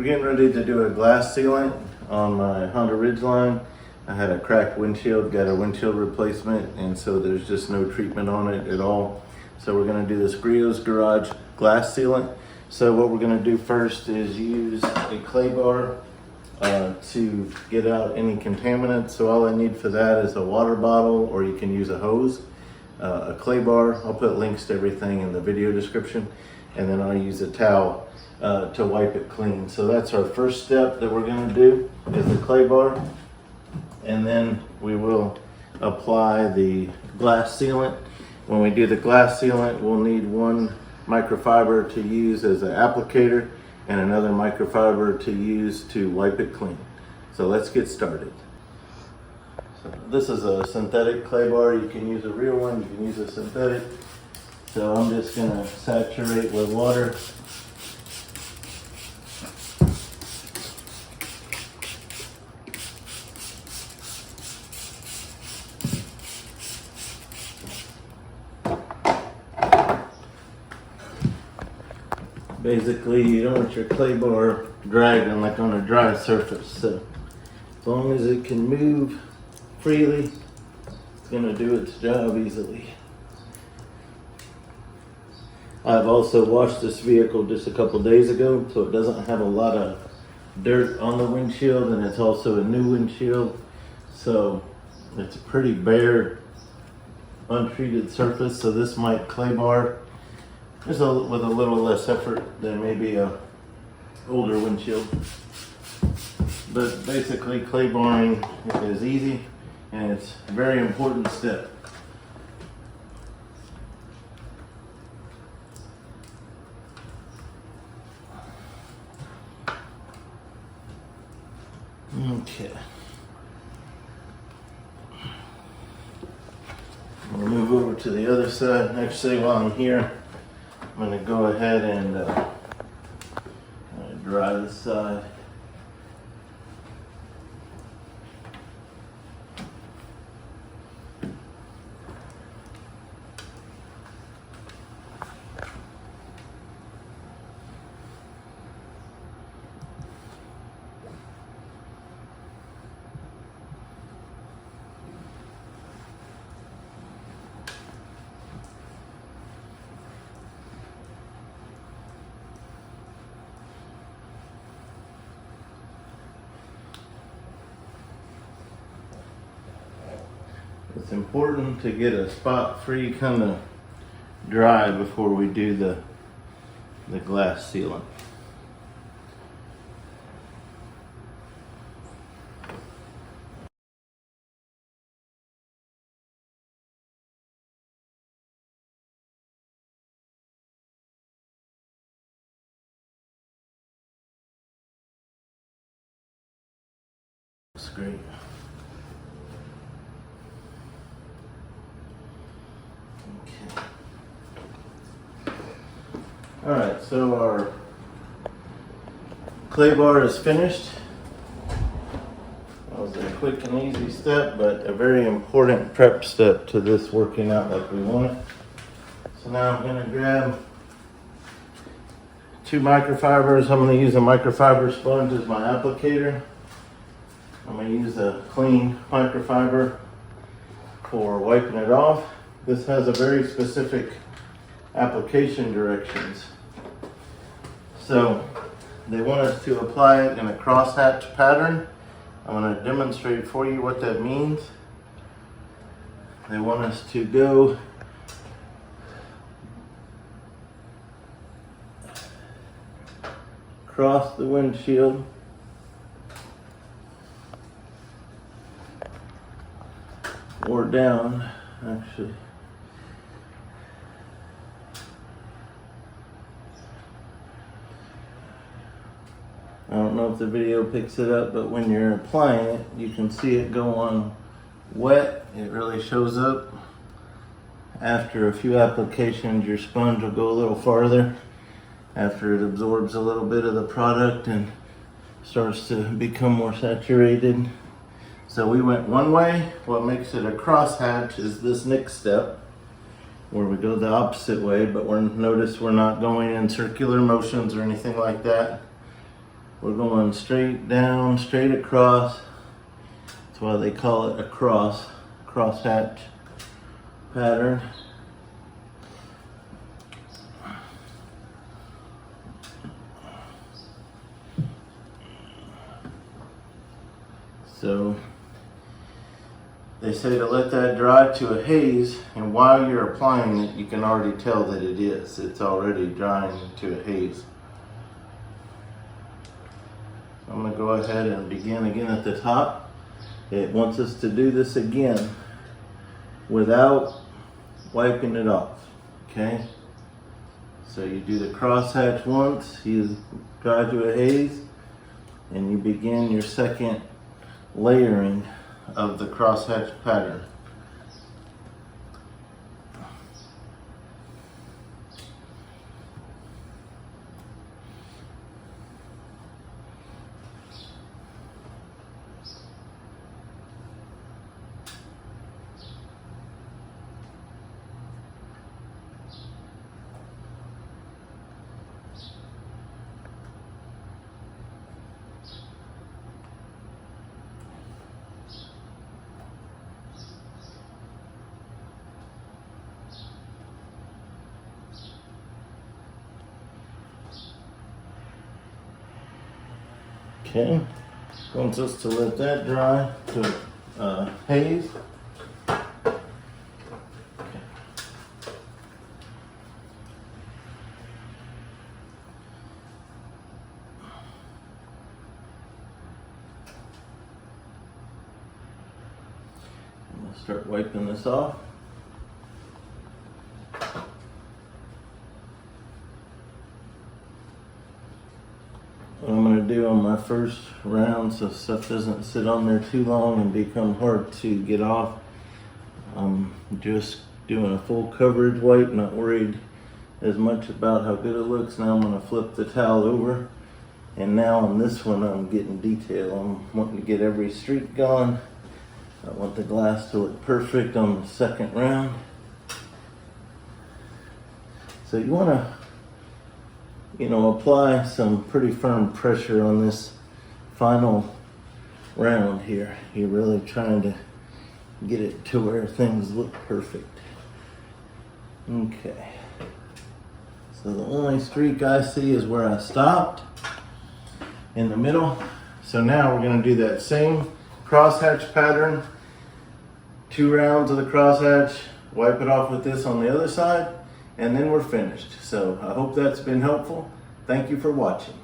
We're getting ready to do a glass sealant on my Honda Ridgeline. I had a cracked windshield, got a windshield replacement, and so there's just no treatment on it at all. So we're gonna do this Griot's Garage glass sealant. So what we're gonna do first is use a clay bar to get out any contaminants. So all I need for that is a water bottle, or you can use a hose, a clay bar. I'll put links to everything in the video description, and then I'll use a towel to wipe it clean. So that's our first step that we're gonna do, is the clay bar. And then we will apply the glass sealant. When we do the glass sealant, we'll need one microfiber to use as an applicator and another microfiber to use to wipe it clean. So let's get started. So this is a synthetic clay bar. You can use a real one, you can use a synthetic. So I'm just gonna saturate with water. Basically, you don't want your clay bar dragging like on a dry surface. So as long as it can move freely, it's gonna do its job easily. I've also washed this vehicle just a couple days ago, so it doesn't have a lot of dirt on the windshield, and it's also a new windshield. So it's a pretty bare, untreated surface. So this might clay bar just with a little less effort than maybe a older windshield. But basically, clay barring is easy, and it's a very important step. Okay. I'm gonna move over to the other side. Actually, while I'm here, I'm going to go ahead and dry this side. It's important to get a spot-free kind of dry before we do the glass sealant. That's great. All right, so our clay bar is finished. That was a quick and easy step, but a very important prep step to this working out like we want it. So now I'm gonna grab 2 microfibers. I'm gonna use a microfiber sponge as my applicator. I'm gonna use a clean microfiber for wiping it off. This has a very specific application directions. So they want us to apply it in a crosshatch pattern. I'm going to demonstrate for you what that means. They want us to go across the windshield, or down, actually. I don't know if the video picks it up, but when you're applying it, you can see it go on wet. It really shows up. After a few applications, your sponge will go a little farther after it absorbs a little bit of the product and starts to become more saturated. So we went one way. What makes it a crosshatch is this next step, where we go the opposite way, but notice we're not going in circular motions or anything like that. We're going straight down, straight across. That's why they call it a crosshatch pattern. So they say to let that dry to a haze, and while you're applying it, you can already tell that it is. It's already drying to a haze. I'm going to go ahead and begin again at the top. It wants us to do this again without wiping it off. Okay? So you do the crosshatch once, you dry to a haze, and you begin your second layering of the crosshatch pattern. Okay, wants us to let that dry to haze. I'm going to start wiping this off. What I'm going to do on my first round, so stuff doesn't sit on there too long and become hard to get off, I'm just doing a full coverage wipe, not worried as much about how good it looks. Now I'm going to flip the towel over, and now on this one I'm getting detail. I'm wanting to get every streak gone. I want the glass to look perfect on the second round. So you want to apply some pretty firm pressure on this final round here. You're really trying to get it to where things look perfect. Okay. So the only streak I see is where I stopped in the middle. So now we're going to do that same crosshatch pattern. 2 rounds of the crosshatch, wipe it off with this on the other side, and then we're finished. So I hope that's been helpful. Thank you for watching.